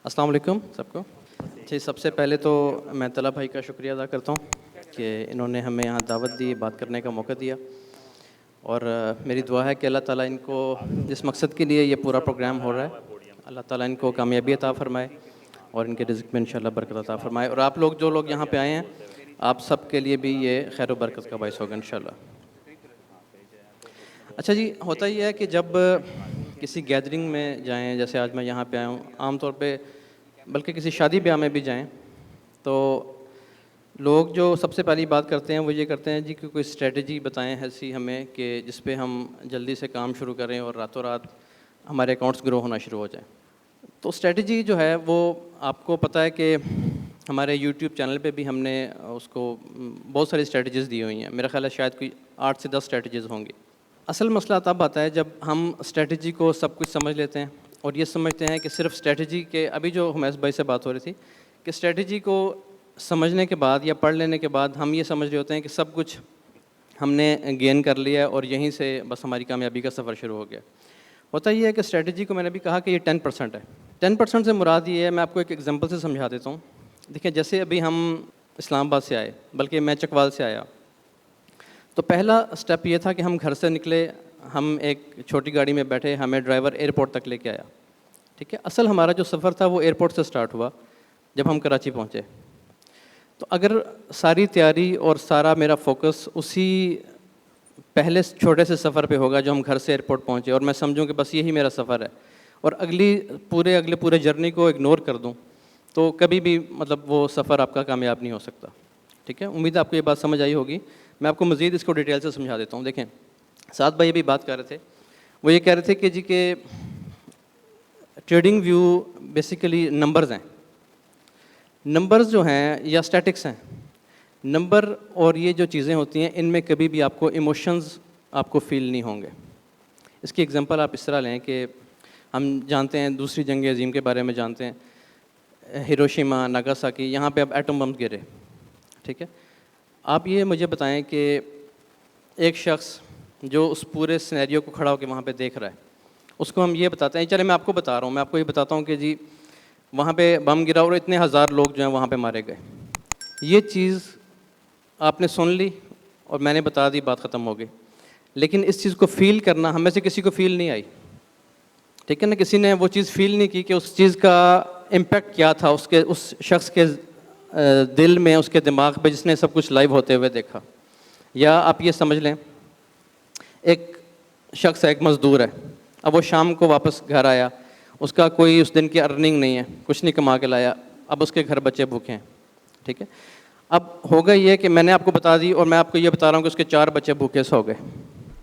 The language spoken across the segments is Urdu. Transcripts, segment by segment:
السلام علیکم سب کو. جی سب سے پہلے تو میں طلعت بھائی کا شکریہ ادا کرتا ہوں کہ انہوں نے ہمیں یہاں دعوت دی, بات کرنے کا موقع دیا, اور میری دعا ہے کہ اللہ تعالیٰ ان کو جس مقصد کے لیے یہ پورا پروگرام ہو رہا ہے اللہ تعالیٰ ان کو کامیابی عطا فرمائے اور ان کے رزق میں انشاءاللہ برکت عطا فرمائے, اور آپ لوگ جو لوگ یہاں پہ آئے ہیں آپ سب کے لیے بھی یہ خیر و برکت کا باعث ہوگا انشاءاللہ. اچھا جی, ہوتا یہ ہے کہ جب کسی گیدرنگ میں جائیں, جیسے آج میں یہاں پہ آیا ہوں, عام طور پہ بلکہ کسی شادی بیاہ میں بھی جائیں تو لوگ جو سب سے پہلی بات کرتے ہیں وہ یہ کرتے ہیں جی کہ کوئی اسٹریٹجی بتائیں ایسی ہمیں کہ جس پہ ہم جلدی سے کام شروع کریں اور راتوں رات ہمارے اکاؤنٹس گرو ہونا شروع ہو جائیں. تو اسٹریٹجی جو ہے وہ آپ کو پتہ ہے کہ ہمارے یوٹیوب چینل پہ بھی ہم نے اس کو بہت ساری اسٹریٹجیز دی ہوئی ہیں. میرا خیال ہے شاید کوئی 8 سے 10 اسٹریٹجیز ہوں گی. اصل مسئلہ تب آتا ہے جب ہم اسٹریٹجی کو سب کچھ سمجھ لیتے ہیں اور یہ سمجھتے ہیں کہ صرف اسٹریٹجی کے, ابھی جو حمیس بھائی سے بات ہو رہی تھی کہ اسٹریٹجی کو سمجھنے کے بعد یا پڑھ لینے کے بعد ہم یہ سمجھ رہے ہوتے ہیں کہ سب کچھ ہم نے گین کر لیا ہے اور یہیں سے بس ہماری کامیابی کا سفر شروع ہو گیا. ہوتا یہ ہے کہ اسٹریٹجی کو میں نے بھی کہا کہ یہ 10% ہے. 10% سے مراد یہ ہے, میں آپ کو ایک ایگزامپل سے سمجھا دیتا ہوں. دیکھیں جیسے ابھی ہم اسلام آباد سے آئے, بلکہ میں چکوال سے آیا, تو پہلا اسٹیپ یہ تھا کہ ہم گھر سے نکلے, ہم ایک چھوٹی گاڑی میں بیٹھے, ہمیں ڈرائیور ایئرپورٹ تک لے کے آیا. ٹھیک ہے, اصل ہمارا جو سفر تھا وہ ایئرپورٹ سے سٹارٹ ہوا جب ہم کراچی پہنچے. تو اگر ساری تیاری اور سارا میرا فوکس اسی پہلے چھوٹے سے سفر پہ ہوگا جو ہم گھر سے ایئرپورٹ پہنچے, اور میں سمجھوں کہ بس یہی میرا سفر ہے, اور اگلے پورے جرنی کو اگنور کر دوں, تو کبھی بھی مطلب وہ سفر آپ کا کامیاب نہیں ہو سکتا. ٹھیک ہے, امید ہے آپ کو یہ بات سمجھ آئی ہوگی. میں آپ کو مزید اس کو ڈیٹیل سے سمجھا دیتا ہوں. دیکھیں سعد بھائی بھی بات کر رہے تھے, وہ یہ کہہ رہے تھے کہ جی کہ ٹریڈنگ ویو بیسیکلی نمبرز ہیں. نمبرز جو ہیں یا اسٹیٹکس ہیں, نمبر اور یہ جو چیزیں ہوتی ہیں ان میں کبھی بھی آپ کو ایموشنز آپ کو فیل نہیں ہوں گے. اس کی ایگزامپل آپ اس طرح لیں کہ ہم جانتے ہیں دوسری جنگ عظیم کے بارے میں جانتے ہیں, ہیروشیما ناگاساکی, یہاں پہ اب ایٹم بم گرے. ٹھیک ہے, آپ یہ مجھے بتائیں کہ ایک شخص جو اس پورے سینیریو کو کھڑا ہو کے وہاں پہ دیکھ رہا ہے, اس کو ہم یہ بتاتے ہیں, چلے میں آپ کو بتا رہا ہوں, میں آپ کو یہ بتاتا ہوں کہ جی وہاں پہ بم گرا اور اتنے ہزار لوگ جو ہیں وہاں پہ مارے گئے. یہ چیز آپ نے سن لی اور میں نے بتا دی, بات ختم ہو گئی. لیکن اس چیز کو فیل کرنا ہم میں سے کسی کو فیل نہیں آئی. ٹھیک ہے نا, کسی نے وہ چیز فیل نہیں کی کہ اس چیز کا امپیکٹ کیا تھا اس شخص کے دل میں, اس کے دماغ پہ, جس نے سب کچھ لائیو ہوتے ہوئے دیکھا. یا آپ یہ سمجھ لیں ایک شخص ہے, ایک مزدور ہے, اب وہ شام کو واپس گھر آیا, اس کا کوئی اس دن کی ارننگ نہیں ہے, کچھ نہیں کما کے لایا, اب اس کے گھر بچے بھوکے ہیں. ٹھیک ہے, اب ہوگا یہ کہ میں نے آپ کو بتا دی اور میں آپ کو یہ بتا رہا ہوں کہ اس کے 4 بچے بھوکے سو گئے.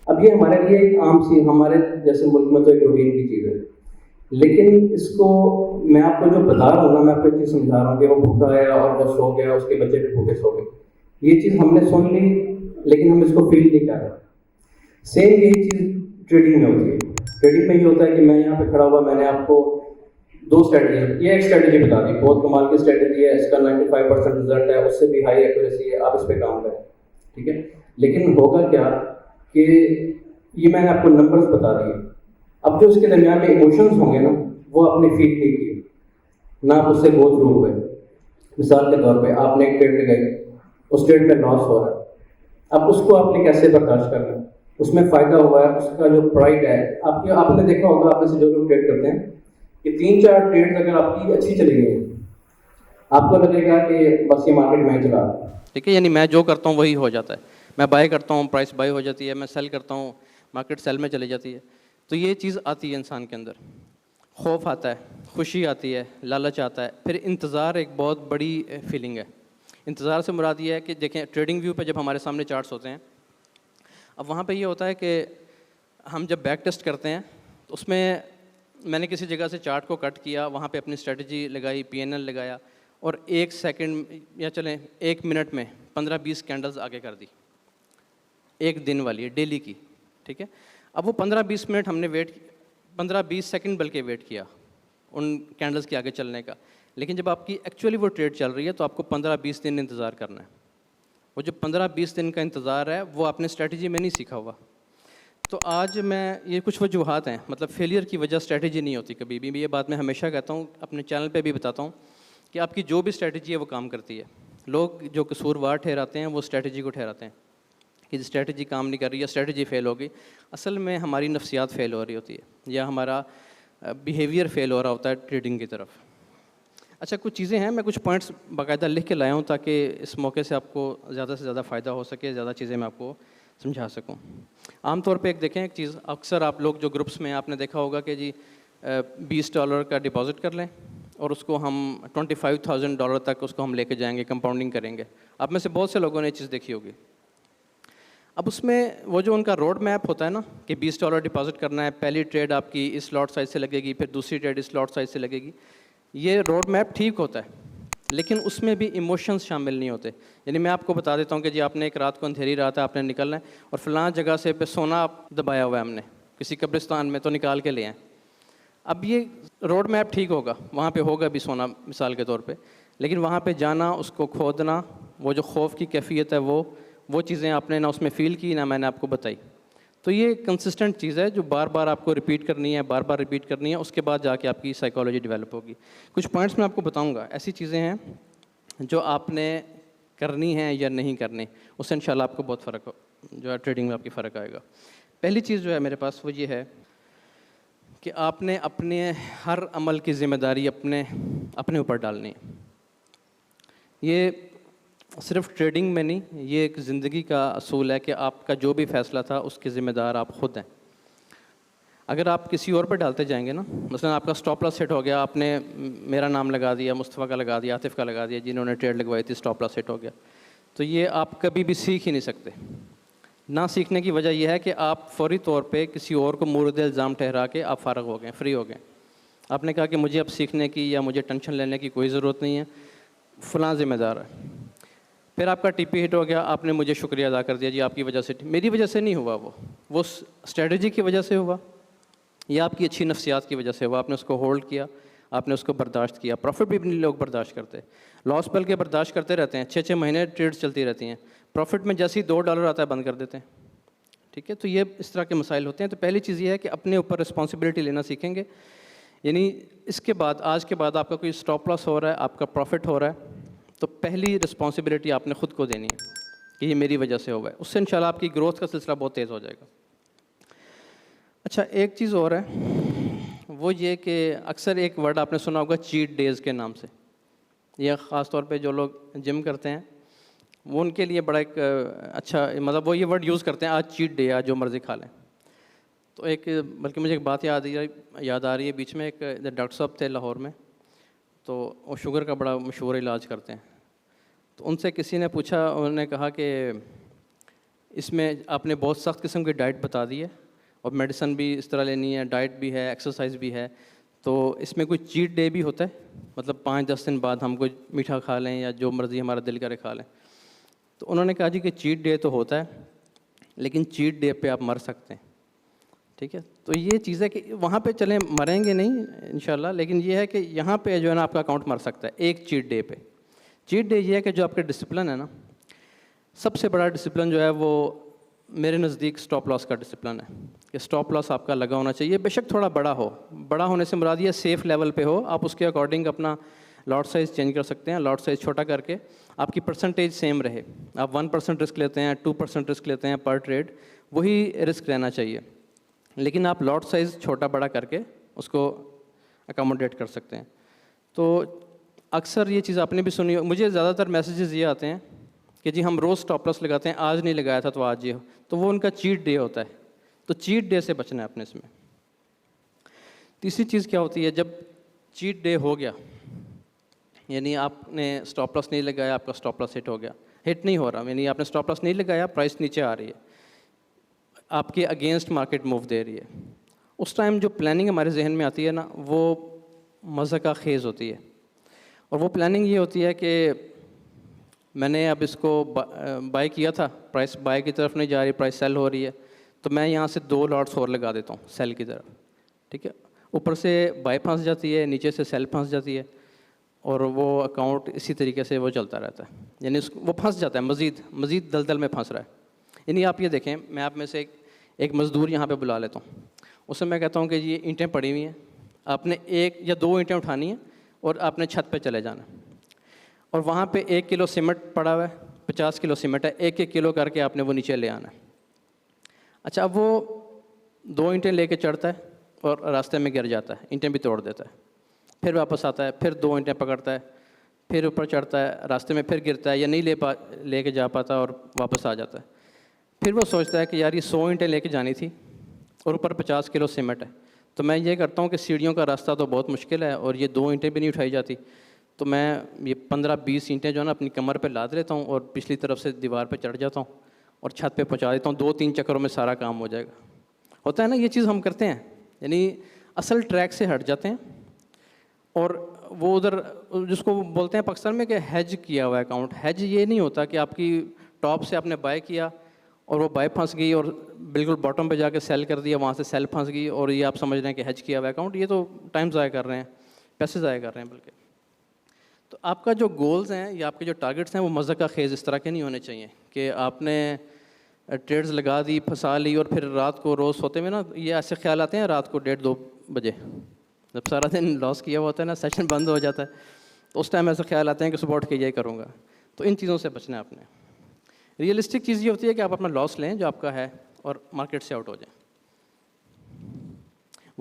اب یہ ہمارے لیے ایک عام سی, ہمارے جیسے ملک میں تو ایک روٹین کی چیز ہے, لیکن اس کو میں آپ کو جو بتا رہا ہوں نا, میں آپ کو ایک چیز سمجھا رہا ہوں کہ وہ بھوکا آیا اور وہ سو گیا, اس کے بچے بھی بھوکے سو گئے. یہ چیز ہم نے سن لی لیکن ہم اس کو فیل نہیں کر رہے. سیم یہی چیز ٹریڈنگ میں ہوتی ہے. ٹریڈنگ میں یہ ہوتا ہے کہ میں یہاں پہ کھڑا ہوا, میں نے آپ کو 2 اسٹریٹجی, یہ ایک اسٹریٹجی بتا دی, بہت کمال کی اسٹریٹجی ہے, اس کا 95% رزلٹ ہے, اس سے بھی ہائی ایکوریسی ہے, آپ اس پہ کام کریں. ٹھیک ہے, لیکن ہوگا کیا کہ یہ میں نے آپ کو نمبرز بتا دیے, اب جو اس کے درمیان میں ایموشنز ہوں گے نا وہ آپ نے فیل نہیں کیے, نہ آپ اس سے گو تھرو ہوئے. مثال کے طور پہ آپ نے ایک ٹریڈ لگائی, اس ٹریڈ میں لاس ہو رہا ہے, اب اس کو آپ نے کیسے برداشت کرنا ہے, اس میں فائدہ ہوا ہے, اس کا جو پرائڈ ہے, آپ نے دیکھا ہوگا, آپ میں سے جو لوگ ٹریڈ کرتے ہیں کہ 3-4 ٹریڈ اگر آپ کی اچھی چلی گئی آپ کو لگے گا کہ بس یہ مارکیٹ میں چلا رہا ہے. ٹھیک ہے, یعنی میں جو کرتا ہوں وہی ہو جاتا ہے, میں بائی کرتا ہوں پرائس بائی ہو جاتی ہے, میں سیل کرتا ہوں مارکیٹ سیل میں چلی جاتی ہے. تو یہ چیز آتی ہے انسان کے اندر, خوف آتا ہے, خوشی آتی ہے, لالچ آتا ہے, پھر انتظار ایک بہت بڑی فیلنگ ہے. انتظار سے مراد یہ ہے کہ دیکھیں ٹریڈنگ ویو پہ جب ہمارے سامنے چارٹس ہوتے ہیں, اب وہاں پہ یہ ہوتا ہے کہ ہم جب بیک ٹیسٹ کرتے ہیں تو اس میں نے کسی جگہ سے چارٹ کو کٹ کیا, وہاں پہ اپنی اسٹریٹجی لگائی, PNL لگایا, اور 1 سیکنڈ یا چلیں 1 منٹ میں 15-20 کینڈلز آگے کر دی, ایک دن والی ڈیلی کی. ٹھیک ہے, اب وہ 15-20 منٹ ہم نے 15-20 سیکنڈ بلکہ ویٹ کیا ان کینڈلز کے آگے چلنے کا. لیکن جب آپ کی ایکچولی وہ ٹریڈ چل رہی ہے تو آپ کو 15-20 دن انتظار کرنا ہے. وہ جو 15-20 دن کا انتظار ہے وہ آپ نے اسٹریٹجی میں نہیں سیکھا ہوا. تو آج میں یہ کچھ وجوہات ہیں، مطلب فیلئر کی وجہ اسٹریٹجی نہیں ہوتی کبھی بھی، یہ بات میں ہمیشہ کہتا ہوں، اپنے چینل پہ بھی بتاتا ہوں کہ آپ کی جو بھی اسٹریٹجی ہے وہ کام کرتی ہے. لوگ جو قصوروار ٹھہراتے ہیں وہ اسٹریٹجی کو ٹھہراتے ہیں کہ اسٹریٹجی کام نہیں کر رہی ہے، اسٹریٹجی فیل ہو گئی. اصل میں ہماری نفسیات فیل ہو رہی ہوتی ہے یا ہمارا بیہیویئر فیل ہو رہا ہوتا ہے ٹریڈنگ کی طرف. اچھا کچھ چیزیں ہیں، میں کچھ پوائنٹس باقاعدہ لکھ کے لایا ہوں تاکہ اس موقع سے آپ کو زیادہ سے زیادہ فائدہ ہو سکے، زیادہ چیزیں میں آپ کو سمجھا سکوں. عام طور پہ دیکھیں ایک چیز، اکثر آپ لوگ جو گروپس میں آپ نے دیکھا ہوگا کہ جی $20 کا ڈپازٹ کر لیں اور اس کو ہم $25,000 تک اس کو ہم لے کے جائیں گے، کمپاؤنڈنگ کریں گے. آپ میں سے بہت سے لوگوں نے یہ چیز دیکھی ہوگی. اب اس میں وہ جو ان کا روڈ میپ ہوتا ہے نا کہ $20 ڈپازٹ کرنا ہے، پہلی ٹریڈ آپ کی اس لاٹ سائز سے لگے گی، پھر دوسری ٹریڈ اس لاٹ سائز سے لگے گی، یہ روڈ میپ ٹھیک ہوتا ہے لیکن اس میں بھی ایموشنز شامل نہیں ہوتے. یعنی میں آپ کو بتا دیتا ہوں کہ جی آپ نے ایک رات کو اندھیری رات ہے، آپ نے نکلنا ہے اور فلاں جگہ سے پہ سونا آپ دبایا ہوا ہے ہم نے کسی قبرستان میں، تو نکال کے لے آئیں. اب یہ روڈ میپ ٹھیک ہوگا، وہاں پہ ہوگا بھی سونا مثال کے طور پہ، لیکن وہاں پہ جانا، اس کو کھودنا، وہ جو خوف کی کیفیت ہے وہ چیزیں آپ نے نہ اس میں فیل کی نہ میں نے آپ کو بتائی. تو یہ کنسسٹنٹ چیز ہے جو بار بار آپ کو ریپیٹ کرنی ہے، بار بار ریپیٹ کرنی ہے، اس کے بعد جا کے آپ کی سائیکالوجی ڈیولپ ہوگی. کچھ پوائنٹس میں آپ کو بتاؤں گا، ایسی چیزیں ہیں جو آپ نے کرنی ہیں یا نہیں کرنی، اس سے انشاءاللہ آپ کو بہت فرق جو ہے ٹریڈنگ میں آپ کی فرق آئے گا. پہلی چیز جو ہے میرے پاس وہ یہ ہے کہ آپ نے اپنے ہر عمل کی ذمہ داری اپنے اوپر ڈالنی ہے. یہ صرف ٹریڈنگ میں نہیں، یہ ایک زندگی کا اصول ہے کہ آپ کا جو بھی فیصلہ تھا اس کے ذمہ دار آپ خود ہیں. اگر آپ کسی اور پہ ڈالتے جائیں گے نا، مثلا آپ کا اسٹاپ لاس ہٹ ہو گیا، آپ نے میرا نام لگا دیا، مصطفیٰ کا لگا دیا، عاطف کا لگا دیا، جنہوں نے ٹریڈ لگوائی تھی، اسٹاپ لاس ہٹ ہو گیا، تو یہ آپ کبھی بھی سیکھ ہی نہیں سکتے. نہ سیکھنے کی وجہ یہ ہے کہ آپ فوری طور پہ کسی اور کو مورد الزام ٹھہرا کے آپ فارغ ہو گئے، فری ہو گئے. آپ نے کہا کہ مجھے اب سیکھنے کی یا مجھے ٹینشن لینے کی کوئی ضرورت نہیں ہے، فلاں ذمہ دار ہے. پھر آپ کا ٹی پی ہٹ ہو گیا، آپ نے مجھے شکریہ ادا کر دیا، جی آپ کی وجہ سے، میری وجہ سے نہیں ہوا، وہ اسٹریٹجی کی وجہ سے ہوا یا آپ کی اچھی نفسیات کی وجہ سے ہوا. آپ نے اس کو ہولڈ کیا، آپ نے اس کو برداشت کیا. پروفٹ بھی نہیں لوگ برداشت کرتے، لاس بلکہ برداشت کرتے رہتے ہیں، 6 مہینے ٹریڈ چلتی رہتی ہیں، پروفٹ میں جیسے ہی $2 آتا ہے بند کر دیتے ہیں. ٹھیک ہے، تو یہ اس طرح کے مسائل ہوتے ہیں. تو پہلی چیز یہ ہے کہ اپنے اوپر رسپانسبلٹی لینا سیکھیں گے. یعنی اس کے بعد، آج کے بعد آپ کا کوئی اسٹاپ لاس ہو رہا ہے، آپ کا پروفٹ ہو رہا ہے، تو پہلی رسپانسبلٹی آپ نے خود کو دینی ہے کہ یہ میری وجہ سے ہوا ہے. اس سے انشاءاللہ آپ کی گروتھ کا سلسلہ بہت تیز ہو جائے گا. اچھا ایک چیز اور ہے، وہ یہ کہ اکثر ایک ورڈ آپ نے سنا ہوگا چیٹ ڈیز کے نام سے. یہ خاص طور پہ جو لوگ جم کرتے ہیں وہ ان کے لیے بڑا ایک اچھا، مطلب وہ یہ ورڈ یوز کرتے ہیں، آج چیٹ ڈے، آج جو مرضی کھا لیں. تو ایک بلکہ مجھے ایک بات یاد آ رہی ہے، بیچ میں ایک ڈاکٹر صاحب تھے لاہور میں، تو وہ شوگر کا بڑا مشہور علاج کرتے ہیں. تو ان سے کسی نے پوچھا، انہوں نے کہا کہ اس میں آپ نے بہت سخت قسم کی ڈائٹ بتا دی ہے اور میڈیسن بھی اس طرح لینی ہے، ڈائٹ بھی ہے، ایکسرسائز بھی ہے، تو اس میں کوئی چیٹ ڈے بھی ہوتا ہے؟ مطلب 5-10 دن بعد ہم کوئی میٹھا کھا لیں یا جو مرضی ہمارا دل کرے کھا لیں. تو انہوں نے کہا جی کہ چیٹ ڈے تو ہوتا ہے لیکن چیٹ ڈے پہ آپ مر سکتے ہیں. ٹھیک ہے، تو یہ چیز ہے کہ وہاں پہ چلیں مریں گے نہیں انشاءاللہ، لیکن یہ ہے کہ یہاں پہ جو ہے نا آپ کا اکاؤنٹ مر سکتا ہے ایک چیٹ ڈے پہ. چیٹ ڈے یہ ہے کہ جو آپ کے ڈسپلن ہے نا، سب سے بڑا ڈسپلن جو ہے وہ میرے نزدیک اسٹاپ لاس کا ڈسپلن ہے کہ اسٹاپ لاس آپ کا لگا ہونا چاہیے. بے شک تھوڑا بڑا ہو، بڑا ہونے سے مراد یہ سیف لیول پہ ہو، آپ اس کے اکارڈنگ اپنا لاٹ سائز چینج کر سکتے ہیں. لاٹ سائز چھوٹا کر کے آپ کی پرسنٹیج سیم رہے. آپ 1% رسک لیتے ہیں، 2% رسک لیتے ہیں پر ٹریڈ، وہی رسک رہنا چاہیے، لیکن آپ لاٹ سائز چھوٹا بڑا کر کے اس کو اکاموڈیٹ کر سکتے ہیں. تو اکثر یہ چیز آپ نے بھی سنی ہو، مجھے زیادہ تر میسیجز یہ آتے ہیں کہ جی ہم روز اسٹاپ لاس لگاتے ہیں، آج نہیں لگایا تھا تو آج یہ ہو، تو وہ ان کا چیٹ ڈے ہوتا ہے. تو چیٹ ڈے سے بچنا ہے اپنے اس میں. تیسری چیز کیا ہوتی ہے، جب چیٹ ڈے ہو گیا، یعنی آپ نے اسٹاپ لاس نہیں لگایا، آپ کا اسٹاپ لاس ہٹ ہو گیا، ہٹ نہیں ہو رہا، یعنی آپ نے اسٹاپ لاس نہیں لگایا، پرائس نیچے آ رہی ہے، آپ کے اگینسٹ مارکیٹ موو دے رہی ہے. اس ٹائم جو پلاننگ ہمارے ذہن میں آتی ہے نا، وہ مزہ خیز ہوتی ہے. اور وہ پلاننگ یہ ہوتی ہے کہ میں نے اب اس کو بائی کیا تھا، پرائس بائی کی طرف نہیں جا رہی، پرائس سیل ہو رہی ہے، تو میں یہاں سے 2 لاٹس اور لگا دیتا ہوں سیل کی طرف. ٹھیک ہے، اوپر سے بائی پھنس جاتی ہے، نیچے سے سیل پھنس جاتی ہے، اور وہ اکاؤنٹ اسی طریقے سے وہ چلتا رہتا ہے. یعنی وہ پھنس جاتا ہے، مزید دلدل میں پھنس رہا ہے. یعنی آپ یہ دیکھیں، میں آپ میں سے ایک مزدور یہاں پہ بلا لیتا ہوں, اسے میں کہتا ہوں کہ یہ اینٹیں پڑی ہوئی ہیں, آپ نے 1 یا 2 اینٹیں اٹھانی ہیں اور آپ نے چھت پہ چلے جانا, اور وہاں پہ 1 کلو سیمنٹ پڑا ہوا ہے, 50 کلو سیمنٹ ہے, 1 کلو کر کے آپ نے وہ نیچے لے آنا ہے. اچھا, اب وہ 2 اینٹیں لے کے چڑھتا ہے اور راستے میں گر جاتا ہے, اینٹیں بھی توڑ دیتا ہے, پھر واپس آتا ہے, پھر 2 اینٹیں پکڑتا ہے, پھر اوپر چڑھتا ہے, راستے میں پھر گرتا ہے یا نہیں لے کے جا پاتا اور واپس آ جاتا ہے. پھر وہ سوچتا ہے کہ یار یہ 100 اینٹیں لے کے جانی تھی اور اوپر 50 کلو سیمنٹ ہے, تو میں یہ کرتا ہوں کہ سیڑھیوں کا راستہ تو بہت مشکل ہے اور یہ 2 اینٹیں بھی نہیں اٹھائی جاتی, تو میں یہ 15-20 اینٹیں جو ہے نا اپنی کمر پہ لاد لیتا ہوں اور پچھلی طرف سے دیوار پہ چڑھ جاتا ہوں اور چھت پہ پہنچا دیتا ہوں, 2-3 چکروں میں سارا کام ہو جائے گا. ہوتا ہے نا یہ چیز ہم کرتے ہیں, یعنی اصل ٹریک سے ہٹ جاتے ہیں اور وہ ادھر جس کو بولتے ہیں پاکستان میں کہ ہیج کیا ہوا ہے اکاؤنٹ. ہیج یہ نہیں ہوتا کہ آپ کی ٹاپ سے آپ نے بائی کیا اور وہ بائی پھنس گئی اور بالکل باٹم پہ جا کے سیل کر دیا, وہاں سے سیل پھنس گئی اور یہ آپ سمجھ رہے ہیں کہ ہیج کیا ہوا ہے اکاؤنٹ. یہ تو ٹائم ضائع کر رہے ہیں, پیسے ضائع کر رہے ہیں بلکہ. تو آپ کا جو گولز ہیں یا آپ کے جو ٹارگٹس ہیں وہ مذاق خیز اس طرح کے نہیں ہونے چاہیے کہ آپ نے ٹریڈز لگا دی, پھنسا لی اور پھر رات کو روز سوتے میں نا یہ ایسے خیال آتے ہیں رات کو 1:30-2 بجے جب سارا دن لاس کیا ہوا ہوتا ہے نا, سیشن بند ہو جاتا ہے, تو اس ٹائم ایسے خیال آتے ہیں کہ صبح اٹھ کے یہ کروں گا. تو ان چیزوں سے بچنا ہے آپ نے. ریئلسٹک چیز یہ ہوتی ہے کہ آپ اپنا لاس لیں جو آپ کا ہے اور مارکیٹ سے آؤٹ ہو جائیں.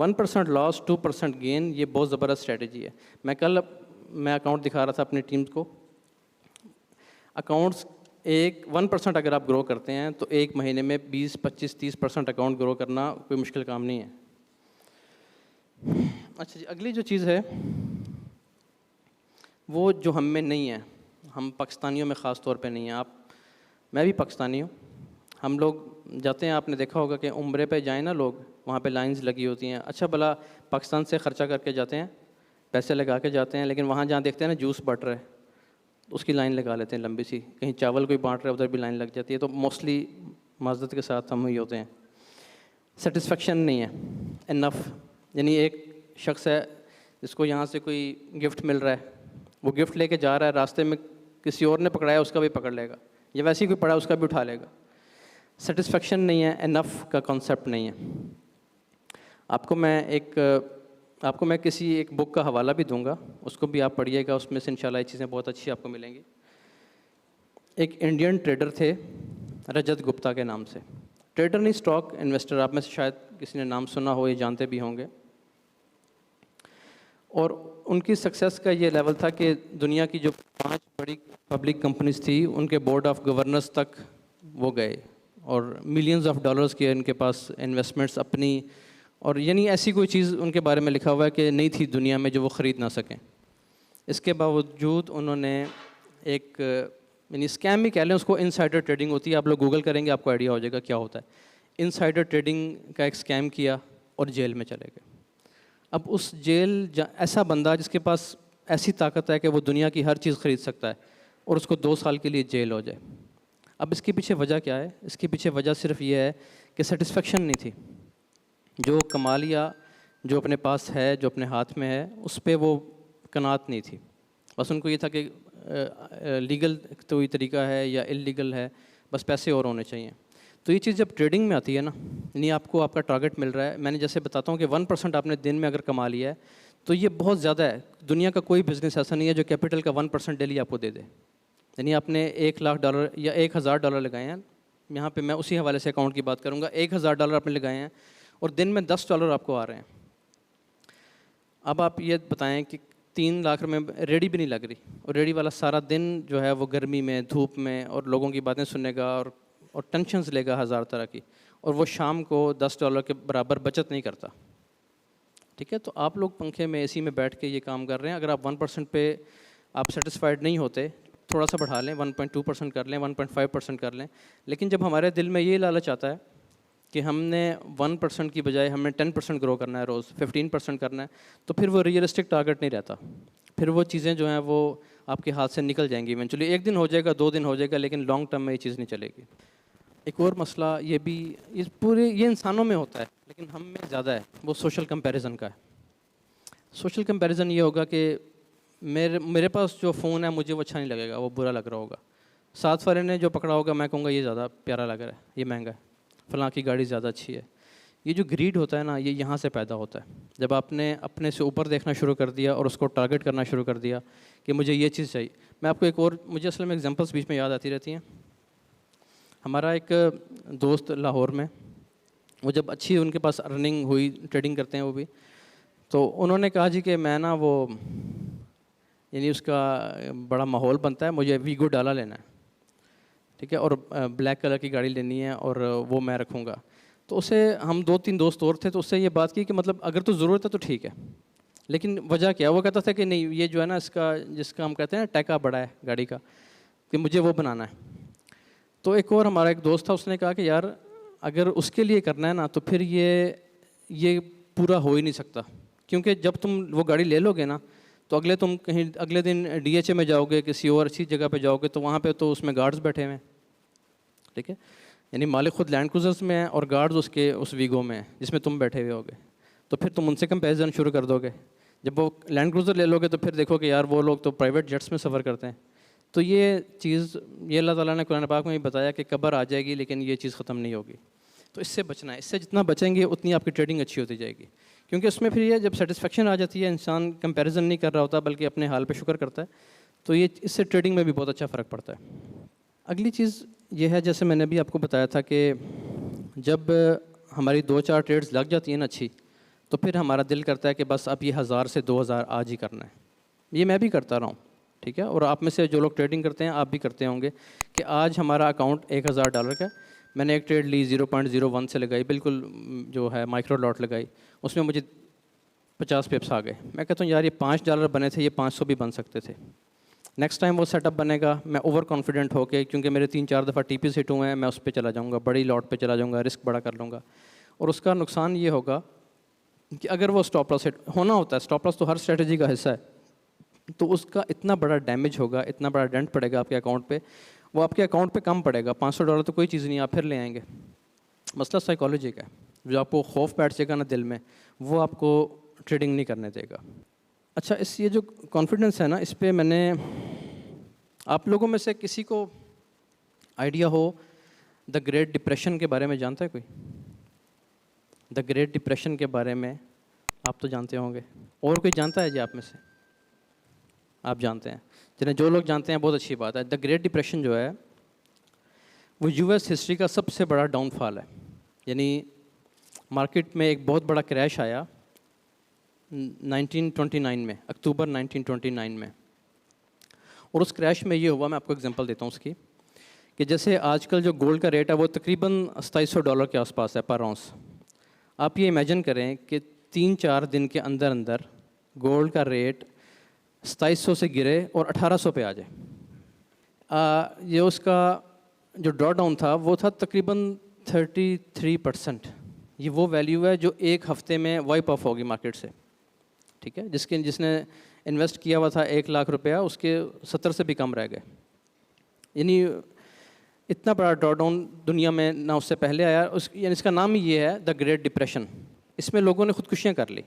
1% لاس 2% گین, یہ بہت زبردست اسٹریٹجی ہے. میں اکاؤنٹ دکھا رہا تھا اپنی ٹیمز کو, اکاؤنٹس 1% اگر آپ گرو کرتے ہیں تو 1 مہینے میں 20-25-30% اکاؤنٹ گرو کرنا کوئی مشکل کام نہیں ہے. اچھا جی, اگلی جو چیز ہے وہ جو ہم میں نہیں ہے, ہم پاکستانیوں میں خاص طور پہ نہیں ہے. میں بھی پاکستانی ہوں, ہم لوگ جاتے ہیں, آپ نے دیکھا ہوگا کہ عمرے پہ جائیں نا لوگ, وہاں پہ لائنز لگی ہوتی ہیں. اچھا بھلا پاکستان سے خرچہ کر کے جاتے ہیں, پیسے لگا کے جاتے ہیں, لیکن وہاں جہاں دیکھتے ہیں نا جوس بٹ رہے اس کی لائن لگا لیتے ہیں لمبی سی, کہیں چاول کوئی بانٹ رہا ہے ادھر بھی لائن لگ جاتی ہے. تو موسٹلی معذرت کے ساتھ ہم ہی ہوتے ہیں. سیٹسفیکشن نہیں ہے انف, یعنی ایک شخص ہے جس کو یہاں سے کوئی گفٹ مل رہا ہے, وہ گفٹ لے کے جا رہا ہے, راستے میں کسی اور نے پکڑایا اس کا بھی پکڑ لے گا, یا ویسے ہی کوئی پڑا اس کا بھی اٹھا لے گا. سیٹسفیکشن نہیں ہے, انف کا کانسیپٹ نہیں ہے. آپ کو میں کسی ایک بک کا حوالہ بھی دوں گا, اس کو بھی آپ پڑھیے گا, اس میں سے انشاءاللہ یہ چیزیں بہت اچھی آپ کو ملیں گی. ایک انڈین ٹریڈر تھے رجت گپتا کے نام سے, ٹریڈر نہیں اسٹاک انویسٹر, آپ میں سے شاید کسی نے نام سنا ہو, یہ جانتے بھی ہوں گے. اور ان کی سکسیس کا یہ لیول تھا کہ دنیا کی جو 5 بڑی پبلک کمپنیز تھی ان کے بورڈ آف گورنرز تک وہ گئے, اور ملینز آف ڈالرز کے ان کے پاس انویسٹمنٹس اپنی, اور یعنی ایسی کوئی چیز ان کے بارے میں لکھا ہوا ہے کہ نہیں تھی دنیا میں جو وہ خرید نہ سکیں. اس کے باوجود انہوں نے ایک یعنی اسکیم بھی کہہ لیں اس کو, انسائڈر ٹریڈنگ ہوتی ہے, آپ لوگ گوگل کریں گے آپ کو آئیڈیا ہو جائے گا کیا ہوتا ہے. انسائڈر ٹریڈنگ کا ایک اسکیم کیا اور جیل میں چلے گئے. اب اس ایسا بندہ جس کے پاس ایسی طاقت ہے کہ وہ دنیا کی ہر چیز خرید سکتا ہے, اور اس کو 2 سال کے لیے جیل ہو جائے. اب اس کے پیچھے وجہ کیا ہے؟ اس کے پیچھے وجہ صرف یہ ہے کہ سیٹسفیکشن نہیں تھی. جو کما لیا, جو اپنے پاس ہے, جو اپنے ہاتھ میں ہے, اس پہ وہ قناعت نہیں تھی. بس ان کو یہ تھا کہ لیگل کوئی طریقہ ہے یا اللیگل ہے, بس پیسے اور ہونے چاہیے. تو یہ چیز جب ٹریڈنگ میں آتی ہے نا, یعنی آپ کو آپ کا ٹارگٹ مل رہا ہے, میں نے جیسے بتاتا ہوں کہ 1% آپ نے دن میں اگر کما لیا ہے تو یہ بہت زیادہ ہے. دنیا کا کوئی بزنس ایسا نہیں ہے جو کیپٹل کا 1% ڈیلی آپ کو دے دے. یعنی آپ نے $1,00,000 یا $1,000 لگائے ہیں, یہاں پہ میں اسی حوالے سے اکاؤنٹ کی بات کروں گا, $1,000 آپ نے لگائے ہیں اور دن میں $10 آپ کو آ رہے ہیں. اب آپ یہ بتائیں کہ 3 لاکھ میں ریڈی بھی نہیں لگ رہی, اور ریڈی والا سارا دن جو ہے وہ گرمی میں, دھوپ میں, اور لوگوں کی باتیں سننے گا اور ٹینشنز لے گا 1000 طرح کی, اور وہ شام کو $10 کے برابر بچت نہیں کرتا. ٹھیک ہے, تو آپ لوگ پنکھے میں, اے سی میں بیٹھ کے یہ کام کر رہے ہیں. اگر آپ 1% پہ آپ سیٹسفائڈ نہیں ہوتے, تھوڑا سا بڑھا لیں, 1.2% کر لیں, 1.5% کر لیں. لیکن جب ہمارے دل میں یہ لالچ آتا ہے کہ ہم نے 1% کی بجائے ہمیں 10% گرو کرنا ہے روز, 15% کرنا ہے, تو پھر وہ ریئلسٹک ٹارگٹ نہیں رہتا. پھر وہ چیزیں جو ہیں وہ آپ کے ہاتھ سے نکل جائیں گی ایونچولی. 1 دن ہو جائے گا, 2 دن ہو جائے گا, لیکن لانگ ٹرم میں یہ چیز نہیں چلے گی. ایک اور مسئلہ یہ بھی, یہ انسانوں میں ہوتا ہے لیکن ہم میں زیادہ ہے, وہ سوشل کمپیریزن کا ہے. سوشل کمپیریزن یہ ہوگا کہ میرے پاس جو فون ہے مجھے وہ اچھا نہیں لگے گا, وہ برا لگ رہا ہوگا. ساتھ والے نے جو پکڑا ہوگا میں کہوں گا یہ زیادہ پیارا لگ رہا ہے, یہ مہنگا ہے. فلاں کی گاڑی زیادہ اچھی ہے. یہ جو گریڈ ہوتا ہے نا یہ یہاں سے پیدا ہوتا ہے. جب آپ نے اپنے سے اوپر دیکھنا شروع کر دیا اور اس کو ٹارگٹ کرنا شروع کر دیا کہ مجھے یہ چیز چاہیے. میں آپ کو ایک اور, مجھے اصل میں ایگزامپلس بیچ میں یاد آتی رہتی ہیں. ہمارا ایک دوست لاہور میں, وہ جب اچھی ان کے پاس ارننگ ہوئی, ٹریڈنگ کرتے ہیں وہ بھی, تو انہوں نے کہا جی کہ میں نا وہ یعنی اس کا بڑا ماحول بنتا ہے, مجھے ویگو ڈالا لینا ہے, ٹھیک ہے, اور بلیک کلر کی گاڑی لینی ہے اور وہ میں رکھوں گا. تو اسے ہم 2-3 دوست اور تھے, تو اس سے یہ بات کی کہ مطلب اگر تو ضرورت ہے تو ٹھیک ہے, لیکن وجہ کیا؟ وہ کہتا تھا کہ نہیں یہ جو ہے نا اس کا جس کا ہم کہتے ہیں ٹیکا بڑا ہے گاڑی کا, کہ مجھے وہ بنانا ہے. تو ایک اور ہمارا ایک دوست تھا, اس نے کہا کہ یار اگر اس کے لیے کرنا ہے نا تو پھر یہ پورا ہو ہی نہیں سکتا, کیونکہ جب تم وہ گاڑی لے لو گے نا تو اگلے دن ڈی ایچ اے میں جاؤ گے, کسی اور اچھی جگہ پہ جاؤ گے, تو وہاں پہ تو اس میں گارڈز بیٹھے ہوئے ہیں, ٹھیک ہے, یعنی مالک خود لینڈ کروزرز میں ہے اور گارڈز اس ویگو میں ہیں جس میں تم بیٹھے ہوئے ہوگے. تو پھر تم ان سے کمپیریزن شروع کر دو گے. جب وہ لینڈ کروزر لے لو گے تو پھر دیکھو کہ یار وہ لوگ تو پرائیویٹ جیٹس میں سفر کرتے ہیں. تو یہ چیز یہ اللہ تعالیٰ نے قرآن پاک میں بھی بتایا کہ قبر آ جائے گی لیکن یہ چیز ختم نہیں ہوگی. تو اس سے بچنا ہے, اس سے جتنا بچیں گے اتنی آپ کی ٹریڈنگ اچھی ہوتی جائے گی, کیونکہ اس میں پھر یہ جب سیٹسفیکشن آ جاتی ہے, انسان کمپیریزن نہیں کر رہا ہوتا بلکہ اپنے حال پہ شکر کرتا ہے, تو یہ اس سے ٹریڈنگ میں بھی بہت اچھا فرق پڑتا ہے. اگلی چیز یہ ہے, جیسے میں نے بھی آپ کو بتایا تھا کہ جب ہماری 2-4 ٹریڈز لگ جاتی ہیں نا اچھی, تو پھر ہمارا دل کرتا ہے کہ بس اب یہ 1000 سے 2000 آج ہی کرنا ہے. یہ میں بھی کرتا رہا ہوں, ٹھیک ہے, اور آپ میں سے جو لوگ ٹریڈنگ کرتے ہیں آپ بھی کرتے ہوں گے کہ آج ہمارا اکاؤنٹ $1000 کا, میں نے ایک ٹریڈ لی 0.01 سے لگائی, بالکل جو ہے مائکرو لاٹ لگائی, اس میں مجھے 50 پپس آ گئے. میں کہتا ہوں یار یہ $5 بنے تھے, یہ 500 بھی بن سکتے تھے. نیکسٹ ٹائم وہ سیٹ اپ بنے گا, میں اوور کانفیڈنٹ ہو کے, کیونکہ میرے 3-4 دفعہ ٹی پیز ہٹ ہوئے ہیں, میں اس پہ چلا جاؤں گا, بڑی لاٹ پہ چلا جاؤں گا, رسک بڑا کر لوں گا. اور اس کا نقصان یہ ہوگا کہ اگر وہ اسٹاپ لاس ہٹ ہونا ہوتا ہے, اسٹاپ لاس تو ہر اسٹریٹجی کا حصہ ہے, تو اس کا اتنا بڑا ڈیمیج ہوگا, اتنا بڑا ڈینٹ پڑے گا آپ کے اکاؤنٹ پہ, وہ آپ کے اکاؤنٹ پہ کم پڑے گا. $500 تو کوئی چیز نہیں, آپ پھر لے آئیں گے. مسئلہ سائیکالوجی کا ہے, جو آپ کو خوف بیٹھ جائے گا نا دل میں, وہ آپ کو ٹریڈنگ نہیں کرنے دے گا. اچھا, یہ جو کانفیڈنس ہے نا, اس پہ میں نے آپ لوگوں میں سے کسی کو idea who the great depression کے بارے میں جانتا ہے کوئی؟ دا گریٹ ڈپریشن کے بارے میں آپ تو جانتے ہوں گے, اور کوئی جانتا ہے جی آپ میں سے؟ آپ جانتے ہیں, جنہیں جو لوگ جانتے ہیں بہت اچھی بات ہے. دا گریٹ ڈپریشن جو ہے وہ US ہسٹری کا سب سے بڑا ڈاؤن فال ہے. یعنی مارکیٹ میں ایک بہت بڑا کریش آیا 1929 میں, اکتوبر 1929 میں, اور اس کریش میں یہ ہوا, میں آپ کو ایگزامپل دیتا ہوں اس کی, کہ جیسے آج کل جو گولڈ کا ریٹ ہے وہ تقریباً $2700 کے آس پاس ہے پر اونس. آپ یہ امیجن کریں کہ 3-4 دن کے اندر اندر گولڈ کا ریٹ 2700 سے گرے اور 1800 پہ آ جائے. یہ اس کا جو ڈرا ڈاؤن تھا وہ تھا تقریباً 33%. یہ وہ ویلیو ہے جو ایک ہفتے میں وائپ آف ہوگی مارکیٹ سے, ٹھیک ہے, جس نے انویسٹ کیا ہوا تھا $1,00,000 اس کے 70 سے بھی کم رہ گئے. یعنی اتنا بڑا ڈرا ڈاؤن دنیا میں نہ اس سے پہلے آیا. یعنی اس کا نام ہی یہ ہے دا گریٹ ڈپریشن. اس میں لوگوں نے خودکشیاں کر لی,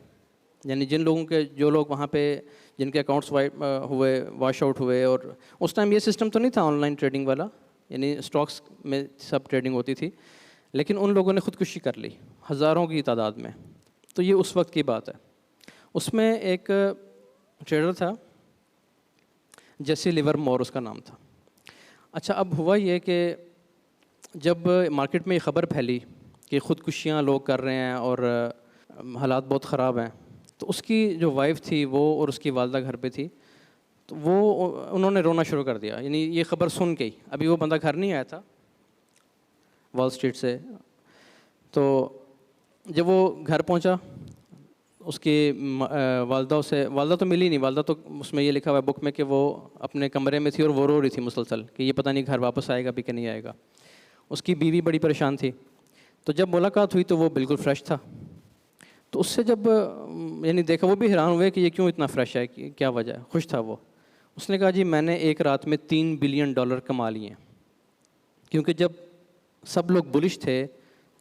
یعنی جو لوگ وہاں پہ جن کے اکاؤنٹس ہوئے, واش آؤٹ ہوئے, اور اس ٹائم یہ سسٹم تو نہیں تھا آن لائن ٹریڈنگ والا, یعنی اسٹاکس میں سب ٹریڈنگ ہوتی تھی, لیکن ان لوگوں نے خودکشی کر لی ہزاروں کی تعداد میں. تو یہ اس وقت کی بات ہے. اس میں ایک ٹریڈر تھا جیسی لیور مور اس کا نام تھا. اچھا, اب ہوا یہ کہ جب مارکیٹ میں یہ خبر پھیلی کہ خودکشیاں لوگ کر رہے ہیں اور حالات بہت خراب ہیں, تو اس کی جو وائف تھی وہ اور اس کی والدہ گھر پہ تھی, تو انہوں نے رونا شروع کر دیا. یعنی یہ خبر سن کے ہی, ابھی وہ بندہ گھر نہیں آیا تھا وال اسٹریٹ سے, تو جب وہ گھر پہنچا اس کی والدہ تو ملی نہیں. والدہ تو اس میں یہ لکھا ہوا ہے بک میں کہ وہ اپنے کمرے میں تھی اور وہ رو رہی تھی مسلسل کہ یہ پتہ نہیں گھر واپس آئے گا بھی کہ نہیں آئے گا. اس کی بیوی بڑی پریشان تھی. تو جب ملاقات ہوئی تو وہ بالکل فریش تھا. تو اس سے جب یعنی دیکھا, وہ بھی حیران ہوئے کہ یہ کیوں اتنا فریش ہے, کیا وجہ ہے, خوش تھا وہ. اس نے کہا جی میں نے ایک رات میں $3 بلین کما لیے ہیں, کیونکہ جب سب لوگ بلش تھے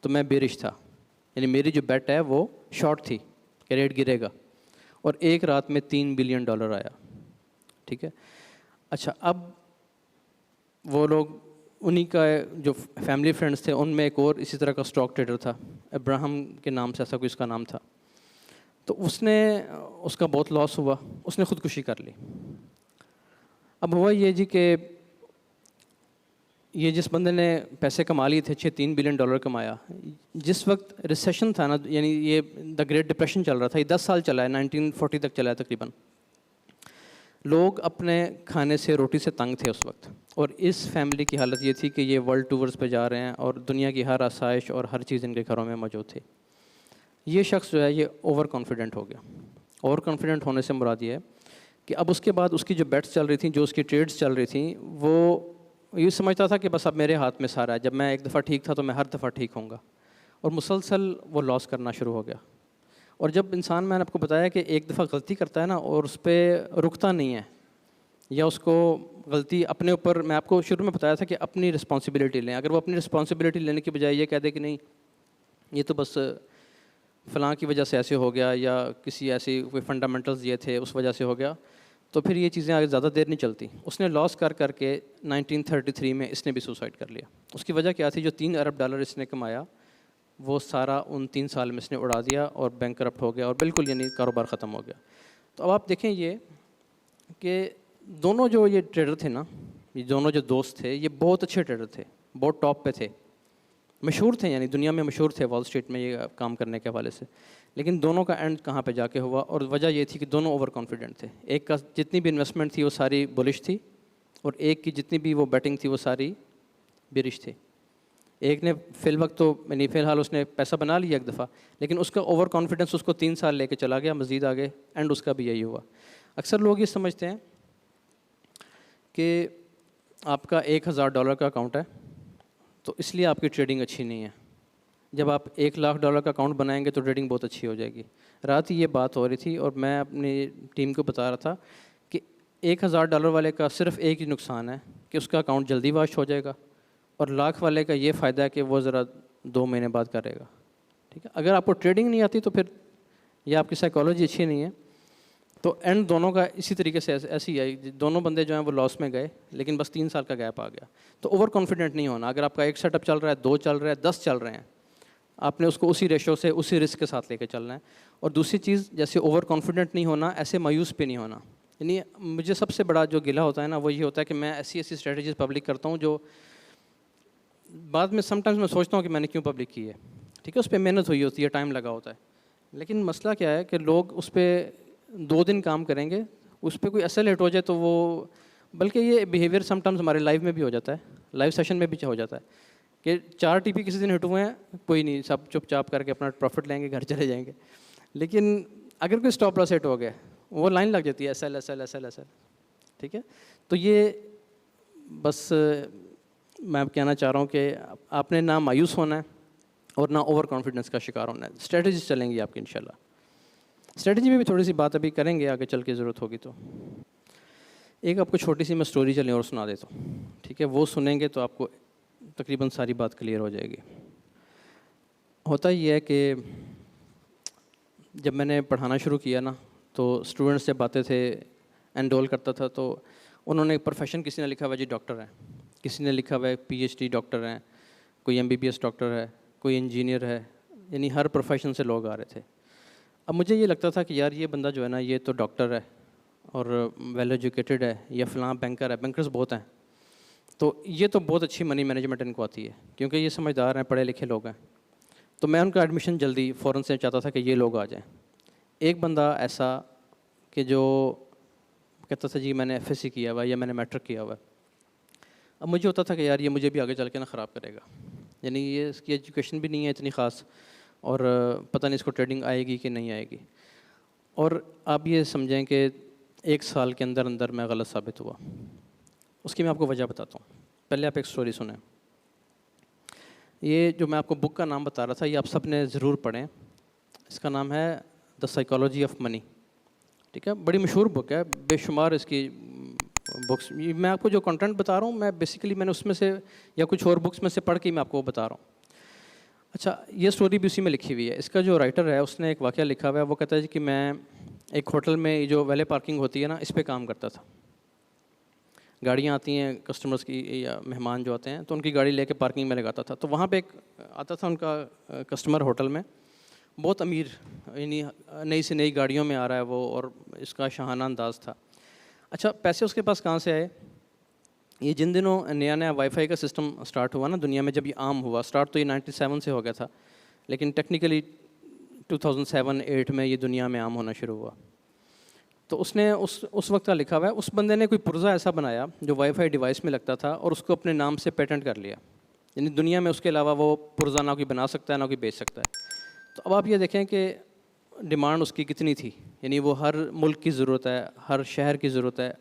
تو میں بیرش تھا. یعنی میری جو بیٹ ہے وہ شارٹ تھی کہ ریٹ گرے گا, اور ایک رات میں $3 بلین آیا, ٹھیک ہے. اچھا, اب وہ لوگ انہی کا جو فیملی فرینڈس تھے ان میں ایک اور اسی طرح کا اسٹاک ٹریڈر تھا، ابراہم کے نام سے ایسا کوئی اس کا نام تھا. تو اس کا بہت لاس ہوا، اس نے خودکشی کر لی. اب ہوا یہ جی کہ یہ جس بندے نے پیسے کما لیے تھے، $3 بلین کمایا، جس وقت ریسیشن تھا نا، یعنی یہ دا گریٹ ڈپریشن چل رہا تھا، یہ 10 سال چلا ہے، 1940 تک چلا ہے تقریباً. لوگ اپنے کھانے سے، روٹی سے تنگ تھے اس وقت، اور اس فیملی کی حالت یہ تھی کہ یہ ورلڈ ٹورز پہ جا رہے ہیں اور دنیا کی ہر آسائش اور ہر چیز ان کے گھروں میں موجود تھی. یہ شخص جو ہے یہ اوور کانفیڈنٹ ہو گیا. اوور کانفیڈنٹ ہونے سے مراد یہ ہے کہ اب اس کے بعد اس کی جو بیٹس چل رہی تھیں، جو اس کی ٹریڈز چل رہی تھیں، وہ یہ سمجھتا تھا کہ بس اب میرے ہاتھ میں سارا ہے، جب میں ایک دفعہ ٹھیک تھا تو میں ہر دفعہ ٹھیک ہوں گا، اور مسلسل وہ لاس کرنا شروع ہو گیا. اور جب انسان، میں نے آپ کو بتایا کہ ایک دفعہ غلطی کرتا ہے نا اور اس پہ رکتا نہیں ہے، یا اس کو غلطی اپنے اوپر، میں آپ کو شروع میں بتایا تھا کہ اپنی رسپانسبلٹی لیں. اگر وہ اپنی رسپانسبلٹی لینے کی بجائے یہ کہہ دے کہ نہیں یہ تو بس فلاں کی وجہ سے ایسے ہو گیا، یا کسی ایسی کوئی فنڈامنٹلز یہ تھے اس وجہ سے ہو گیا، تو پھر یہ چیزیں آگے زیادہ دیر نہیں چلتی. اس نے لاس کر کے 1933 میں اس نے بھی سوسائڈ کر لیا. اس کی وجہ کیا تھی؟ جو $3 ارب اس نے کمایا وہ سارا ان 3 سال میں اس نے اڑا دیا اور بینک کرپٹ ہو گیا اور بالکل یعنی کاروبار ختم ہو گیا. تو اب آپ دیکھیں یہ کہ دونوں جو یہ ٹریڈر تھے نا، یہ دونوں جو دوست تھے، یہ بہت اچھے ٹریڈر تھے، بہت ٹاپ پہ تھے، مشہور تھے، یعنی دنیا میں مشہور تھے وال اسٹریٹ میں یہ کام کرنے کے حوالے سے. لیکن دونوں کا اینڈ کہاں پہ جا کے ہوا؟ اور وجہ یہ تھی کہ دونوں اوور کانفیڈنٹ تھے. ایک کا جتنی بھی انویسٹمنٹ تھی وہ ساری بلش تھی، اور ایک کی جتنی بھی وہ بیٹنگ تھی وہ ساری بیرش تھی. ایک نے فی الوقت تو یعنی فی الحال اس نے پیسہ بنا لیا ایک دفعہ، لیکن اس کا اوور کانفیڈنس اس کو 3 سال لے کے چلا گیا مزید آگے، اینڈ اس کا بھی یہی ہوا. اکثر لوگ یہ سمجھتے ہیں کہ آپ کا $1,000 کا اکاؤنٹ ہے تو اس لیے آپ کی ٹریڈنگ اچھی نہیں ہے. جب آپ $1,00,000 کا اکاؤنٹ بنائیں گے تو ٹریڈنگ بہت اچھی ہو جائے گی. رات ہی یہ بات ہو رہی تھی اور میں اپنی ٹیم کو بتا رہا تھا کہ $1,000 والے کا صرف ایک ہی نقصان ہے کہ اس کا اکاؤنٹ جلدی واش ہو جائے گا، اور $1,00,000 والے کا یہ فائدہ ہے کہ وہ ذرا 2 مہینے بعد کرے گا. ٹھیک ہے، اگر آپ کو ٹریڈنگ نہیں آتی تو پھر یہ آپ کی سائیکالوجی اچھی نہیں ہے. تو اینڈ دونوں کا اسی طریقے سے ایسی ہی آئی، دونوں بندے جو ہیں وہ لاس میں گئے، لیکن بس 3 سال کا گیپ آ گیا. تو اوور کانفیڈنٹ نہیں ہونا. اگر آپ کا ایک سیٹ اپ چل رہا ہے، 2 چل رہا ہے، 10 چل رہے ہیں، آپ نے اس کو اسی ریشو سے، اسی رسک کے ساتھ لے کے چلنا ہے. اور دوسری چیز، جیسے اوور کانفیڈنٹ نہیں ہونا، ایسے مایوس پہ نہیں ہونا. یعنی مجھے سب سے بڑا جو گلہ ہوتا ہے نا وہ یہ ہوتا ہے کہ میں ایسی اسٹریٹجیز پبلک کرتا ہوں جو بعد میں سم ٹائمز میں سوچتا ہوں کہ میں نے کیوں پبلک کی ہے. ٹھیک ہے، اس پہ محنت ہوئی ہوتی ہے، ٹائم لگا ہوتا ہے، لیکن مسئلہ کیا ہے کہ لوگ اس پہ 2 دن کام کریں گے، اس پہ کوئی ایسا ہٹ ہو جائے تو وہ، بلکہ یہ بیہیویئر سم ٹائمز ہمارے لائف میں بھی ہو جاتا ہے، لائیو سیشن میں بھی ہو جاتا ہے کہ 4 TP کسی دن ہٹ ہوئے ہیں، کوئی نہیں، سب چپ چاپ کر کے اپنا پروفٹ لیں گے، گھر چلے جائیں گے. لیکن اگر کوئی اسٹاپ لاس ہٹ ہو گیا، وہ لائن لگ جاتی ہے SL. ٹھیک ہے، تو یہ بس میں کہنا چاہ رہا ہوں کہ آپ نے نہ مایوس ہونا ہے اور نہ اوور کانفیڈنس کا شکار ہونا ہے. اسٹریٹجیز چلیں گی آپ کی انشاءاللہ. اسٹریٹجی میں بھی تھوڑی سی بات ابھی کریں گے آگے چل کے ضرورت ہوگی تو. ایک آپ کو چھوٹی سی میں اسٹوری چلیں اور سنا دیتا ہوں. ٹھیک ہے، وہ سنیں گے تو آپ کو تقریباً ساری بات کلیئر ہو جائے گی. ہوتا یہ ہے کہ جب میں نے پڑھانا شروع کیا نا تو اسٹوڈنٹس سے باتیں تھے، انرول کرتا تھا، تو انہوں نے پروفیشن، کسی نے لکھا ہوا جی ڈاکٹر ہے، کسی نے لکھا ہوا ہے PhD ڈاکٹر ہیں، کوئی MBBS ڈاکٹر ہے، کوئی انجینئر ہے، یعنی ہر پروفیشن سے لوگ آ رہے تھے. اب مجھے یہ لگتا تھا کہ یار یہ بندہ جو ہے نا یہ تو ڈاکٹر ہے اور ویل ایجوکیٹڈ ہے، یا فلاں بینکر ہے، بینکرز بہت ہیں، تو یہ تو بہت اچھی منی مینجمنٹ ان کو آتی ہے کیونکہ یہ سمجھدار ہیں، پڑھے لکھے لوگ ہیں. تو میں ان کا ایڈمیشن جلدی فوراً سے چاہتا تھا کہ یہ لوگ آ جائیں. ایک بندہ ایسا کہ جو کہتا تھا جی میں نے FSC کیا ہوا ہے یا میں نے میٹرک کیا ہوا ہے. اب مجھے ہوتا تھا کہ یار یہ مجھے بھی آگے چل کے نا خراب کرے گا، یعنی یہ اس کی ایجوکیشن بھی نہیں ہے اتنی خاص، اور پتہ نہیں اس کو ٹریڈنگ آئے گی کہ نہیں آئے گی. اور آپ یہ سمجھیں کہ 1 سال کے اندر اندر میں غلط ثابت ہوا. اس کی میں آپ کو وجہ بتاتا ہوں. پہلے آپ ایک سٹوری سنیں. یہ جو میں آپ کو بک کا نام بتا رہا تھا یہ آپ سب نے ضرور پڑھیں. اس کا نام ہے دا سائیکالوجی آف منی. ٹھیک ہے، بڑی مشہور بک ہے، بے شمار اس کی بکس. میں آپ کو جو کنٹینٹ بتا رہا ہوں میں بیسیکلی میں نے اس میں سے یا کچھ اور بکس میں سے پڑھ کے میں آپ کو بتا رہا ہوں. اچھا، یہ سٹوری بھی اسی میں لکھی ہوئی ہے. اس کا جو رائٹر ہے اس نے ایک واقعہ لکھا ہوا ہے. وہ کہتا ہے کہ میں ایک ہوٹل میں جو ویلے پارکنگ ہوتی ہے نا اس پہ کام کرتا تھا. گاڑیاں آتی ہیں کسٹمرز کی یا مہمان جو آتے ہیں تو ان کی گاڑی لے کے پارکنگ میں لگاتا تھا. تو وہاں پہ ایک آتا تھا ان کا کسٹمر ہوٹل میں, بہت امیر, یعنی نئی سے نئی گاڑیوں میں آ رہا ہے وہ, اور اس کا شاہانہ انداز تھا. اچھا پیسے اس کے پاس کہاں سے آئے؟ یہ جن دنوں نیا وائی فائی کا سسٹم اسٹارٹ ہوا نا دنیا میں, جب یہ عام ہوا, اسٹارٹ تو یہ 97 سے ہو گیا تھا, لیکن ٹیکنیکلی 2007-8 میں یہ دنیا میں عام ہونا شروع ہوا. تو اس نے اس وقت کا لکھا ہوا ہے, اس بندے نے کوئی پرزہ ایسا بنایا جو وائی فائی ڈیوائس میں لگتا تھا اور اس کو اپنے نام سے پیٹنٹ کر لیا. یعنی دنیا میں اس کے علاوہ وہ پرزہ نہ کوئی بنا سکتا ہے نہ کوئی بیچ سکتا ہے. تو اب آپ یہ دیکھیں کہ ڈیمانڈ اس کی کتنی تھی, یعنی وہ ہر ملک کی ضرورت ہے, ہر شہر کی ضرورت ہے,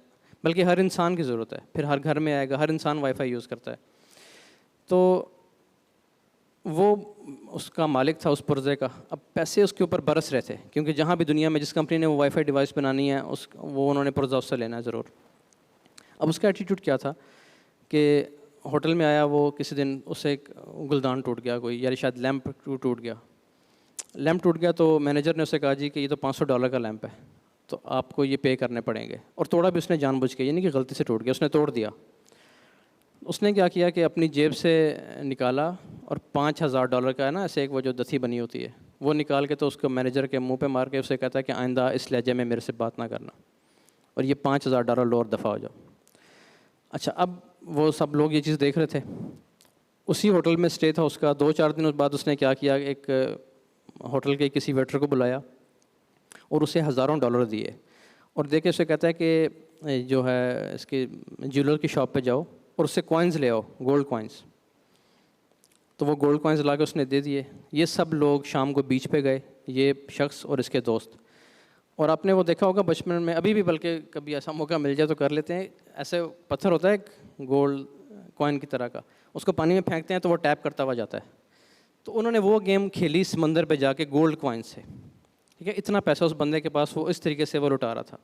بلکہ ہر انسان کی ضرورت ہے. پھر ہر گھر میں آئے گا, ہر انسان وائی فائی یوز کرتا ہے. تو وہ اس کا مالک تھا اس پرزے کا. اب پیسے اس کے اوپر برس رہے تھے, کیونکہ جہاں بھی دنیا میں جس کمپنی نے وہ وائی فائی ڈیوائس بنانی ہے وہ انہوں نے پرزہ اس سے لینا ہے ضرور. اب اس کا ایٹیٹیوڈ کیا تھا کہ ہوٹل میں آیا وہ, کسی دن اس سے ایک گلدان ٹوٹ گیا کوئی, یا شاید لیمپ ٹوٹ گیا. لیمپ ٹوٹ گیا تو مینیجر نے اسے کہا جی کہ یہ تو $500 کا لیمپ ہے, تو آپ کو یہ پے کرنے پڑیں گے. اور توڑا بھی اس نے جان بوجھ کے, یعنی کہ غلطی سے ٹوٹ گیا, اس نے توڑ دیا. اس نے کیا کیا کہ اپنی جیب سے نکالا اور $5000 کا ہے نا ایسے ایک وہ جو دتھی بنی ہوتی ہے وہ نکال کے تو اس کو مینیجر کے منہ پہ مار کے اسے کہتا ہے کہ آئندہ اس لہجے میں میرے سے بات نہ کرنا, اور یہ $5000 لو اور دفع ہو جاؤ. اچھا اب وہ سب لوگ یہ چیز دیکھ رہے تھے. اسی ہوٹل میں اسٹے تھا اس کا. 2-4 دن بعد اس نے کیا کیا, ایک ہوٹل کے کسی ویٹر کو بلایا اور اسے $1000 دیے, اور دے کے اسے کہتا ہے کہ جو ہے اس کے جیولر کی شاپ پہ جاؤ اور اس سے کوائنز لے آؤ, گولڈ کوائنز. تو وہ گولڈ کوائنز لا کے اس نے دے دیے. یہ سب لوگ شام کو بیچ پہ گئے, یہ شخص اور اس کے دوست. اور آپ نے وہ دیکھا ہوگا بچپن میں, ابھی بھی بلکہ کبھی ایسا موقع مل جائے تو کر لیتے ہیں, ایسے پتھر ہوتا ہے ایک گولڈ کوائن کی طرح کا, اس کو پانی میں پھینکتے ہیں تو وہ ٹیپ کرتا ہوا جاتا ہے. تو انہوں نے وہ گیم کھیلی سمندر پہ جا کے گولڈ کوائن سے. ٹھیک ہے, اتنا پیسہ اس بندے کے پاس, وہ اس طریقے سے وہ لٹا رہا تھا.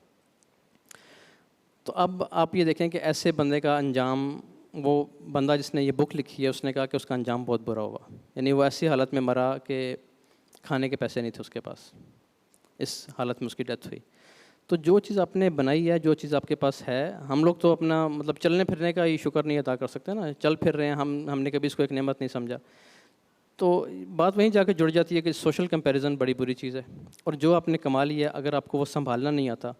تو اب آپ یہ دیکھیں کہ ایسے بندے کا انجام, وہ بندہ جس نے یہ بک لکھی ہے اس نے کہا کہ اس کا انجام بہت برا ہوا. یعنی وہ ایسی حالت میں مرا کہ کھانے کے پیسے نہیں تھے اس کے پاس, اس حالت میں اس کی ڈیتھ ہوئی. تو جو چیز آپ نے بنائی ہے, جو چیز آپ کے پاس ہے, ہم لوگ تو اپنا مطلب چلنے پھرنے کا ہی شکر نہیں ادا کر سکتے نا, چل پھر رہے ہیں ہم نے کبھی اس کو ایک نعمت نہیں سمجھا. تو بات وہیں جا کے جڑ جاتی ہے کہ سوشل کمپیریزن بڑی بری چیز ہے, اور جو آپ نے کما لی ہے اگر آپ کو وہ سنبھالنا نہیں آتا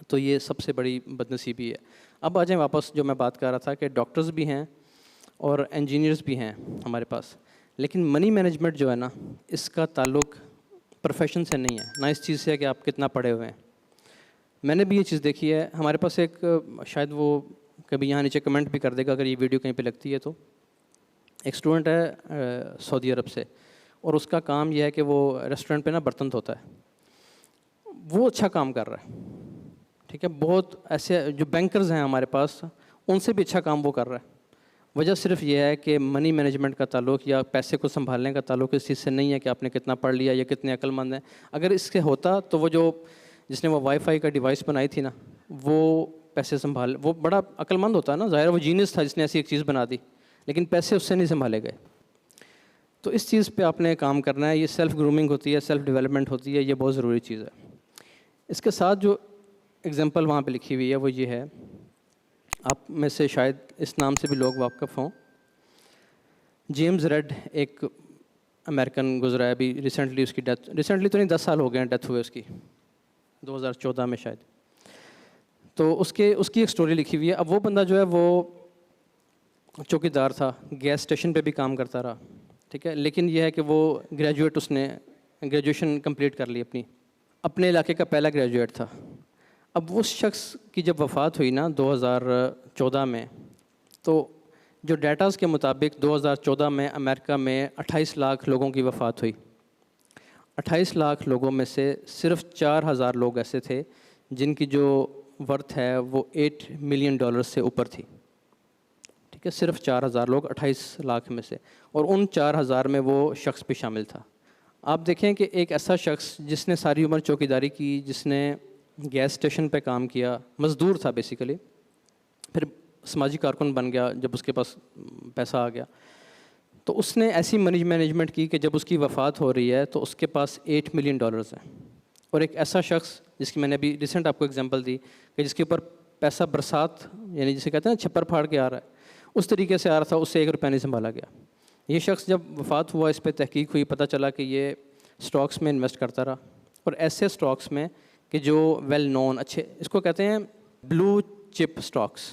تو یہ سب سے بڑی بدنصیبی ہے. اب آ جائیں واپس, جو میں بات کر رہا تھا کہ ڈاکٹرز بھی ہیں اور انجینئرز بھی ہیں ہمارے پاس, لیکن منی مینجمنٹ جو ہے نا اس کا تعلق پروفیشن سے نہیں ہے, نہ اس چیز سے ہے کہ آپ کتنا پڑھے ہوئے ہیں. میں نے بھی یہ چیز دیکھی ہے. ہمارے پاس ایک, شاید وہ کبھی یہاں نیچے کمنٹ بھی کر دے گا اگر یہ ویڈیو کہیں پہ لگتی ہے, تو ایک اسٹوڈنٹ ہے سعودی عرب سے, اور اس کا کام یہ ہے کہ وہ ریسٹورنٹ پہ نا برتن دھوتا ہے. وہ اچھا کام کر رہا ہے, ٹھیک ہے, بہت ایسے جو بینکرز ہیں ہمارے پاس ان سے بھی اچھا کام وہ کر رہا ہے. وجہ صرف یہ ہے کہ منی مینجمنٹ کا تعلق یا پیسے کو سنبھالنے کا تعلق اس چیز سے نہیں ہے کہ آپ نے کتنا پڑھ لیا یا کتنے عقل مند ہیں. اگر اس سے ہوتا تو وہ جو جس نے وہ وائی فائی کا ڈیوائس بنائی تھی نا, وہ پیسے سنبھال, وہ بڑا عقل مند ہوتا ہے نا, ظاہر وہ جینیس تھا جس نے ایسی ایک چیز بنا دی, لیکن پیسے اس سے نہیں سنبھالے گئے. تو اس چیز پہ آپ نے کام کرنا ہے. یہ سیلف گرومنگ ہوتی ہے, سیلف ڈیولپمنٹ ہوتی ہے, یہ بہت ضروری چیز ہے. اس کے ساتھ جو اگزامپل وہاں پہ لکھی ہوئی ہے وہ یہ ہے, آپ میں سے شاید اس نام سے بھی لوگ واقف ہوں. جیمز ریڈ ایک امریکن گزرا ہے ابھی ریسنٹلی, اس کی ڈیتھ ریسنٹلی تو نہیں 10 سال ہو گئے ہیں ڈیتھ ہوئے اس کی, 2014 میں شاید. تو اس کی ایک سٹوری لکھی ہوئی ہے. اب وہ بندہ جو ہے وہ چوکیدار تھا, گیس اسٹیشن پہ بھی کام کرتا رہا, ٹھیک ہے, لیکن یہ ہے کہ وہ گریجویٹ, اس نے گریجویشن کمپلیٹ کر لی اپنے علاقے کا پہلا گریجویٹ تھا. اب اس شخص کی جب وفات ہوئی نا 2014 میں, تو جو ڈیٹاز کے مطابق 2014 میں امریکہ میں 28 لاکھ لوگوں کی وفات ہوئی. 28 لاکھ لوگوں میں سے صرف 4000 لوگ ایسے تھے جن کی جو ورتھ ہے وہ $8 ملین سے اوپر تھی. ٹھیک ہے, صرف 4000 لوگ 28 لاکھ میں سے, اور ان 4000 میں وہ شخص بھی شامل تھا. آپ دیکھیں کہ ایک ایسا شخص جس نے ساری عمر چوکیداری کی, جس نے گیس اسٹیشن پہ کام کیا, مزدور تھا بیسیکلی, پھر سماجی کارکن بن گیا جب اس کے پاس پیسہ آ گیا, تو اس نے ایسی منی مینجمنٹ کی کہ جب اس کی وفات ہو رہی ہے تو اس کے پاس $8 ملین ہیں. اور ایک ایسا شخص جس کی میں نے ابھی ریسنٹ آپ کو اگزامپل دی کہ جس کے اوپر پیسہ برسات یعنی جسے کہتے ہیں نا چھپر پھاڑ کے آ رہا ہے اس طریقے سے آ رہا تھا, اس سے 1 روپیہ نہیں سنبھالا گیا. یہ شخص جب وفات ہوا اس پہ تحقیق ہوئی, پتہ چلا کہ یہ اسٹاکس میں انویسٹ کرتا رہا, اور ایسے اسٹاکس میں کہ جو ویل نون اچھے, اس کو کہتے ہیں بلو چپ اسٹاکس.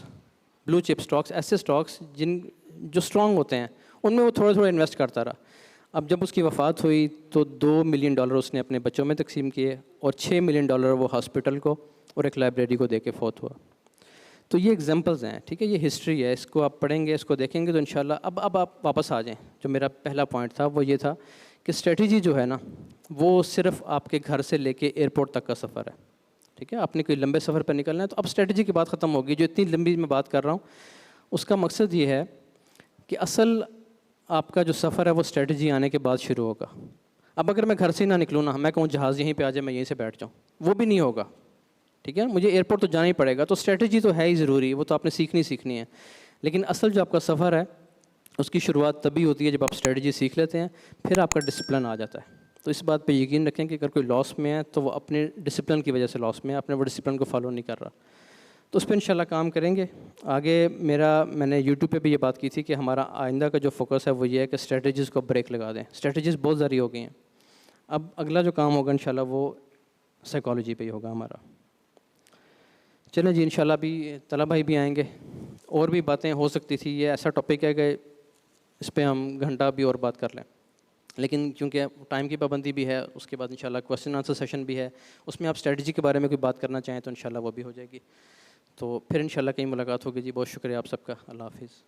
بلو چپ اسٹاکس ایسے اسٹاکس جو اسٹرانگ ہوتے ہیں ان میں وہ تھوڑے تھوڑے انویسٹ کرتا رہا. اب جب اس کی وفات ہوئی تو $2 ملین اس نے اپنے بچوں میں تقسیم کیے, اور $6 ملین وہ ہاسپٹل کو اور ایک لائبریری کو دے کے فوت ہوا. تو یہ ایگزامپلز ہیں, ٹھیک ہے, یہ ہسٹری ہے, اس کو آپ پڑھیں گے, اس کو دیکھیں گے تو انشاءاللہ. اب آپ واپس آ جائیں. جو میرا پہلا پوائنٹ تھا وہ یہ تھا کہ اسٹریٹجی جو ہے نا وہ صرف آپ کے گھر سے لے کے ایئرپورٹ تک کا سفر ہے, ٹھیک ہے. آپ نے کوئی لمبے سفر پہ نکلنا ہے تو اب اسٹریٹجی کی بات ختم ہوگی. جو اتنی لمبی میں بات کر رہا ہوں اس کا مقصد یہ ہے کہ اصل آپ کا جو سفر ہے وہ اسٹریٹجی آنے کے بعد شروع ہوگا. اب اگر میں گھر سے ہی نہ نکلوں نا, میں کہوں جہاز یہیں پہ آ جائے, میں یہیں سے بیٹھ جاؤں, وہ بھی نہیں ہوگا, ٹھیک ہے. مجھے ایئرپورٹ تو جانا ہی پڑے گا. تو اسٹریٹجی تو ہے ہی ضروری, وہ تو آپ نے سیکھنی ہے. لیکن اصل جو آپ کا سفر ہے اس کی شروعات تبھی ہوتی ہے جب آپ اسٹریٹجی سیکھ لیتے ہیں, پھر آپ کا ڈسپلن آ جاتا ہے. تو اس بات پہ یقین رکھیں کہ اگر کوئی لاس میں ہے تو وہ اپنے ڈسپلن کی وجہ سے لاس میں ہے, اپنے وہ ڈسپلن کو فالو نہیں کر رہا. تو اس پہ انشاءاللہ کام کریں گے آگے. میں نے یوٹیوب پہ بھی یہ بات کی تھی کہ ہمارا آئندہ کا جو فوکس ہے وہ یہ ہے کہ اسٹریٹجیز کو بریک لگا دیں. اسٹریٹجیز بہت ساری ہو گئی ہیں. اب اگلا جو کام ہوگا انشاءاللہ وہ سائیکالوجی پہ ہی ہوگا ہمارا. چلیں جی, انشاءاللہ ابھی طلبہ بھائی بھی آئیں گے, اور بھی باتیں ہو سکتی تھی. یہ ایسا ٹاپک ہے کہ اس پہ ہم گھنٹہ بھی اور بات کر لیں, لیکن کیونکہ ٹائم کی پابندی بھی ہے, اس کے بعد انشاءاللہ کویسچن آنسر سیشن بھی ہے, اس میں آپ اسٹریٹجی کے بارے میں کوئی بات کرنا چاہیں تو انشاءاللہ وہ بھی ہو جائے گی. تو پھر انشاءاللہ کہیں ملاقات ہوگی جی. بہت شکریہ آپ سب کا. اللہ حافظ.